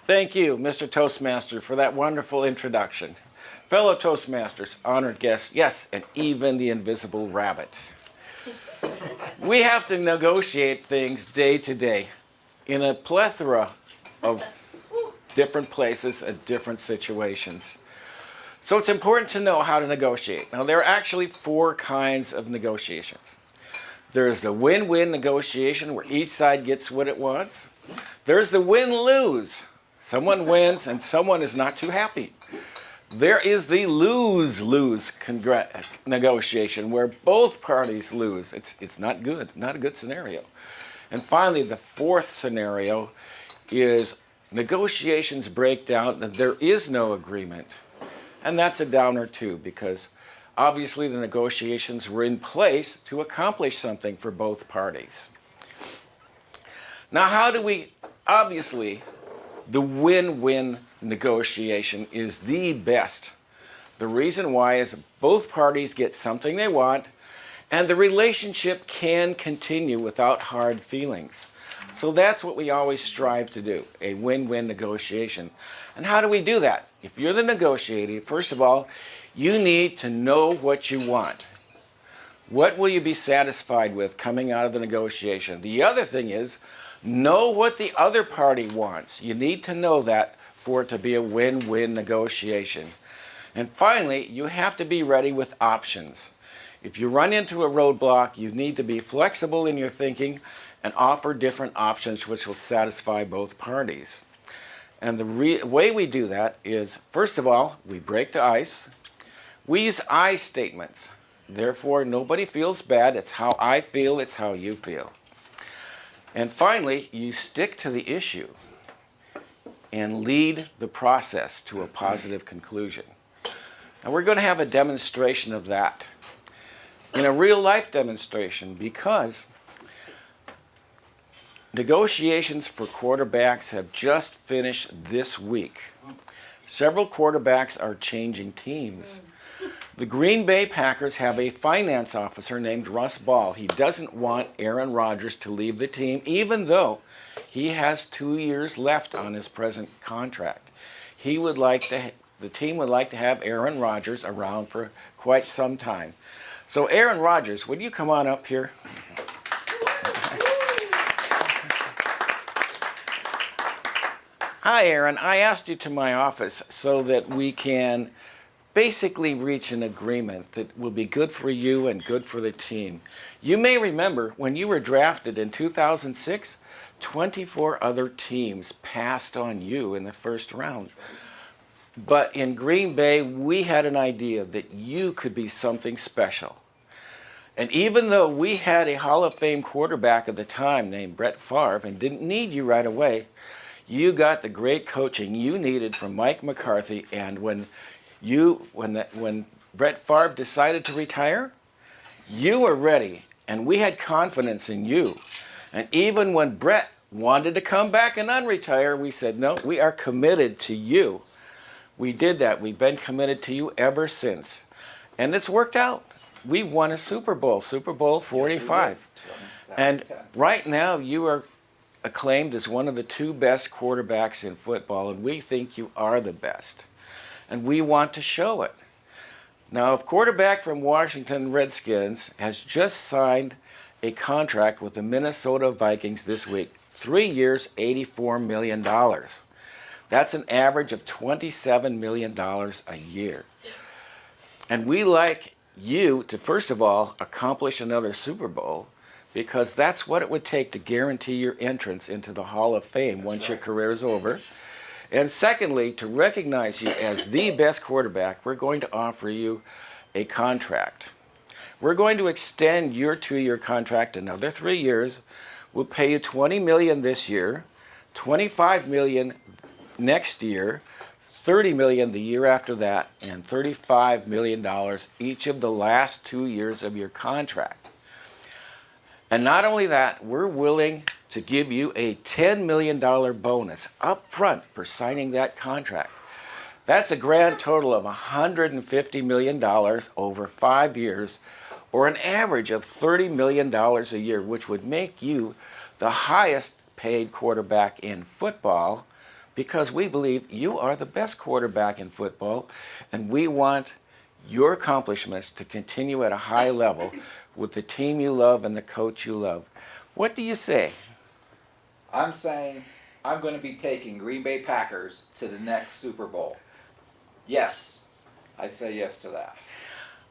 Thank you, Mr. Toastmaster, for that wonderful introduction. Fellow Toastmasters, honored guests, yes, and even the invisible rabbit. We have to negotiate things day to day in a plethora of different places and different situations. So it's important to know how to negotiate. Now, there are actually 4 kinds of negotiations. There's the win-win negotiation where each side gets what it wants. There's the win-lose. Someone wins and someone is not too happy. There is the lose-lose negotiation where both parties lose. It's not good, not a good scenario. And finally, the 4th scenario is negotiations break down and there is no agreement. And that's a downer too, because obviously the negotiations were in place to accomplish something for both parties. Now, how do we, obviously, the win-win negotiation is the best. The reason why is both parties get something they want and the relationship can continue without hard feelings. So that's what we always strive to do, a win-win negotiation. And how do we do that? If you're the negotiator, first of all, you need to know what you want. What will you be satisfied with coming out of the negotiation? The other thing is, know what the other party wants. You need to know that for it to be a win-win negotiation. And finally, you have to be ready with options. If you run into a roadblock, you need to be flexible in your thinking and offer different options which will satisfy both parties. And the way we do that is, first of all, we break the ice. We use I statements. Therefore, nobody feels bad. It's how I feel, it's how you feel. And finally, you stick to the issue and lead the process to a positive conclusion. And we're going to have a demonstration of that in a real-life demonstration because negotiations for quarterbacks have just finished this week. Several quarterbacks are changing teams. The Green Bay Packers have a finance officer named Russ Ball. He doesn't want Aaron Rodgers to leave the team, even though he has 2 years left on his present contract. The team would like to have Aaron Rodgers around for quite some time. So Aaron Rodgers, would you come on up here? Hi, Aaron. I asked you to my office so that we can basically reach an agreement that will be good for you and good for the team. You may remember when you were drafted in 2006, 24 other teams passed on you in the first round. But in Green Bay, we had an idea that you could be something special. And even though we had a Hall of Fame quarterback at the time named Brett Favre and didn't need you right away, you got the great coaching you needed from Mike McCarthy. And when Brett Favre decided to retire, you were ready, and we had confidence in you. And even when Brett wanted to come back and unretire, we said, no, we are committed to you. We did that. We've been committed to you ever since. And it's worked out. We won a Super Bowl, Super Bowl 45. Yes, and right now, you are acclaimed as one of the 2 best quarterbacks in football, and we think you are the best. And we want to show it. Now, a quarterback from Washington Redskins has just signed a contract with the Minnesota Vikings this week. 3 years, $84 million. That's an average of $27 million a year. And we like you to, first of all, accomplish another Super Bowl, because that's what it would take to guarantee your entrance into the Hall of Fame once your career is over. And secondly, to recognize you as the best quarterback, we're going to offer you a contract. We're going to extend your 2-year contract another 3 years. We'll pay you $20 million this year, $25 million next year, $30 million the year after that, and $35 million each of the last 2 years of your contract. And not only that, we're willing to give you a $10 million bonus up front for signing that contract. That's a grand total of $150 million over 5 years or an average of $30 million a year, which would make you the highest paid quarterback in football, because we believe you are the best quarterback in football, and we want your accomplishments to continue at a high level with the team you love and the coach you love. What do you say? I'm saying I'm going to be taking Green Bay Packers to the next Super Bowl. Yes, I say yes to that.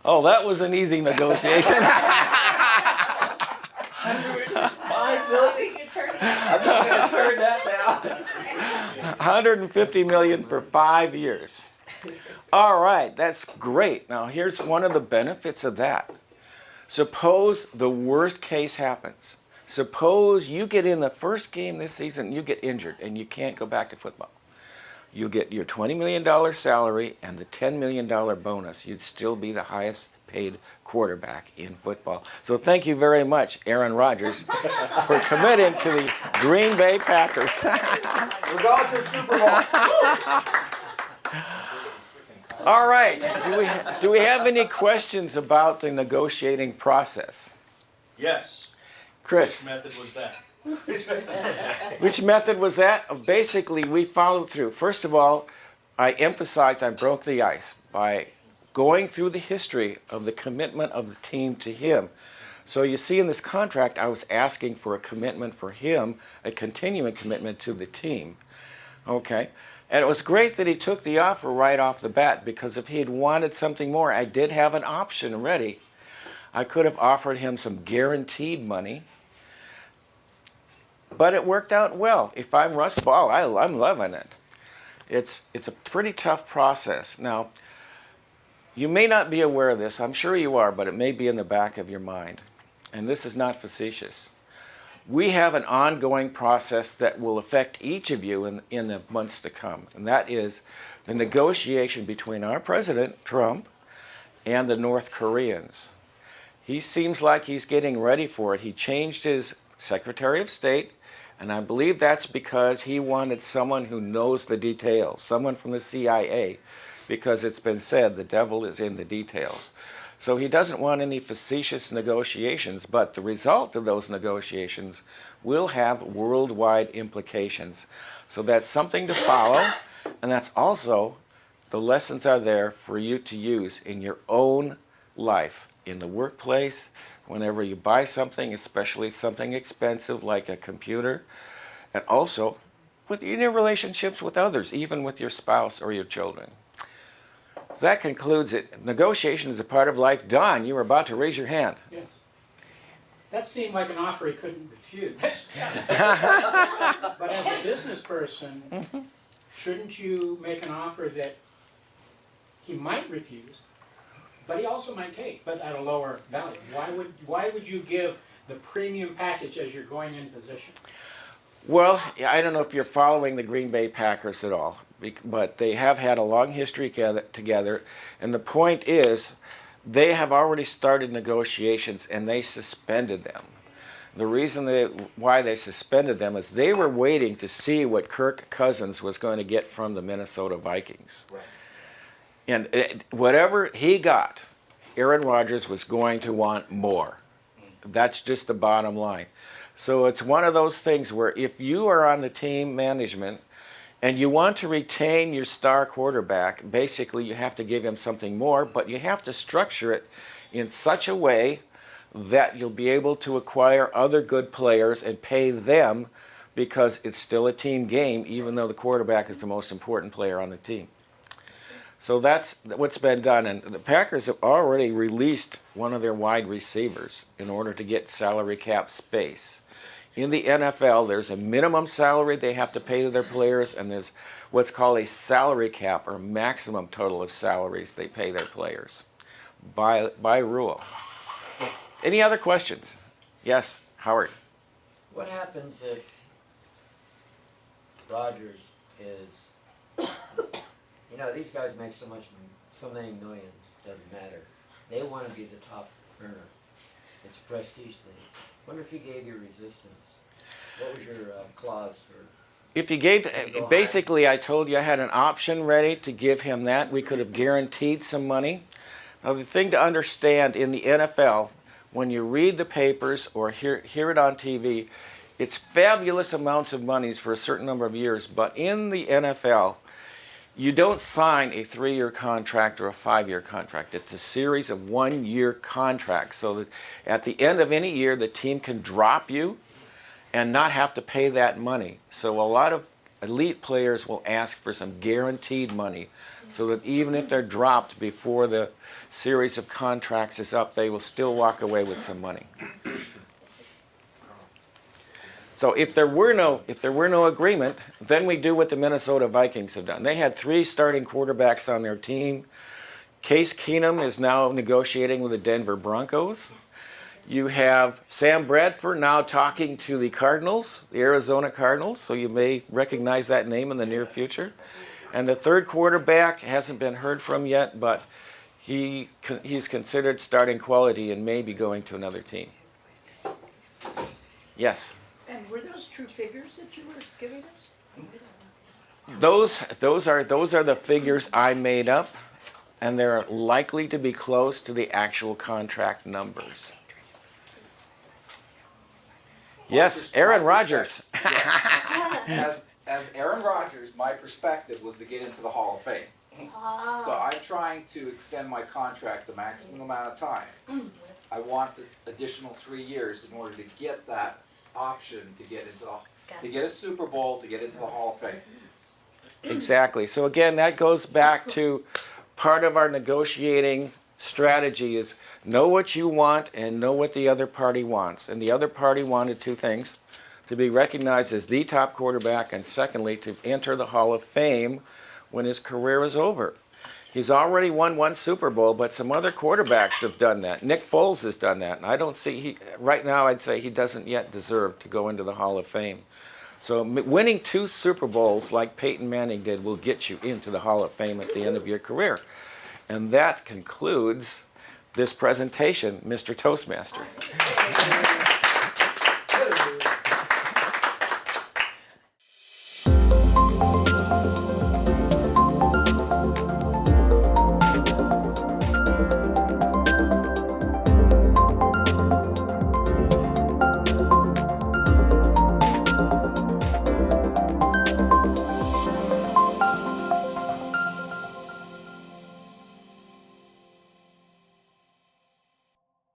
Oh, that was an easy negotiation. $5 million? I'm not going to turn that down. $150 million for 5 years. All right, that's great. Now, here's one of the benefits of that. Suppose the worst case happens. Suppose you get in the first game this season, you get injured, and you can't go back to football. You get your $20 million salary and the $10 million bonus. You'd still be the highest paid quarterback in football. So thank you very much, Aaron Rodgers, for committing to the Green Bay Packers. We're going to the Super Bowl. All right. Do we have any questions about the negotiating process? Yes. Chris. Which method was that? Which method was that? Basically, we followed through. First of all, I emphasized I broke the ice by going through the history of the commitment of the team to him. So you see in this contract, I was asking for a commitment for him, a continuing commitment to the team. Okay? And it was great that he took the offer right off the bat, because if he had wanted something more, I did have an option ready. I could have offered him some guaranteed money, but it worked out well. If I'm Russ Ball, I'm loving it. It's a pretty tough process. Now, you may not be aware of this. I'm sure you are, but it may be in the back of your mind. And this is not facetious. We have an ongoing process that will affect each of you in the months to come. And that is the negotiation between our president, Trump, and the North Koreans. He seems like he's getting ready for it. He changed his Secretary of State, and I believe that's because he wanted someone who knows the details, someone from the CIA, because it's been said the devil is in the details. So he doesn't want any facetious negotiations, but the result of those negotiations will have worldwide implications. So that's something to follow, and that's also, the lessons are there for you to use in your own life, in the workplace, whenever you buy something, especially something expensive like a computer, and also in your relationships with others, even with your spouse or your children. So that concludes it. Negotiation is a part of life. Don, you were about to raise your hand. Yes. That seemed like an offer he couldn't refuse. But as a business person, shouldn't you make an offer that he might refuse, but he also might take, but at a lower value? Why would you give the premium package as you're going in position? Well, I don't know if you're following the Green Bay Packers at all, but they have had a long history together, and the point is they have already started negotiations and they suspended them. The reason why they suspended them is they were waiting to see what Kirk Cousins was going to get from the Minnesota Vikings. Right. And whatever he got, Aaron Rodgers was going to want more. That's just the bottom line. So it's one of those things where if you are on the team management and you want to retain your star quarterback, basically you have to give him something more, but you have to structure it in such a way that you'll be able to acquire other good players and pay them, because it's still a team game, even though the quarterback is the most important player on the team. So that's what's been done, and the Packers have already released one of their wide receivers in order to get salary cap space. In the NFL, there's a minimum salary they have to pay to their players, and there's what's called a salary cap, or maximum total of salaries they pay their players by rule. Any other questions? Yes, Howard. What happens if Rodgers is, these guys make so many millions, doesn't matter. They want to be the top earner. It's a prestige thing. Wonder if he gave you resistance. What was your clause for? If you gave, basically I told you I had an option ready to give him that. We could have guaranteed some money, Now, the thing to understand in the NFL, when you read the papers or hear it on TV, it's fabulous amounts of monies for a certain number of years. But in the NFL, you don't sign a 3-year contract or a 5-year contract. It's a series of 1-year contracts, so that at the end of any year, the team can drop you and not have to pay that money. So a lot of elite players will ask for some guaranteed money, so that even if they're dropped before the series of contracts is up, they will still walk away with some money. So if there were no agreement, then we do what the Minnesota Vikings have done. They had 3 starting quarterbacks on their team. Case Keenum is now negotiating with the Denver Broncos. You have Sam Bradford now talking to the Cardinals, the Arizona Cardinals, so you may recognize that name in the near future. And the third quarterback hasn't been heard from yet, but he's considered starting quality and may be going to another team. Yes? And were those true figures that you were giving us? Those are the figures I made up, and they're likely to be close to the actual contract numbers. Yes, Aaron Rodgers. Yes. As Aaron Rodgers, my perspective was to get into the Hall of Fame. So I'm trying to extend my contract the maximum amount of time. I want the additional 3 years in order to get that option to get into to get a Super Bowl, to get into the Hall of Fame. Exactly. So again, that goes back to part of our negotiating strategy is know what you want and know what the other party wants. And the other party wanted 2 things: to be recognized as the top quarterback, and secondly, to enter the Hall of Fame when his career is over. He's already won 1 Super Bowl, but some other quarterbacks have done that. Nick Foles has done that. And I don't see, right now I'd say he doesn't yet deserve to go into the Hall of Fame. So winning 2 Super Bowls like Peyton Manning did will get you into the Hall of Fame at the end of your career. And that concludes this presentation, Mr. Toastmaster.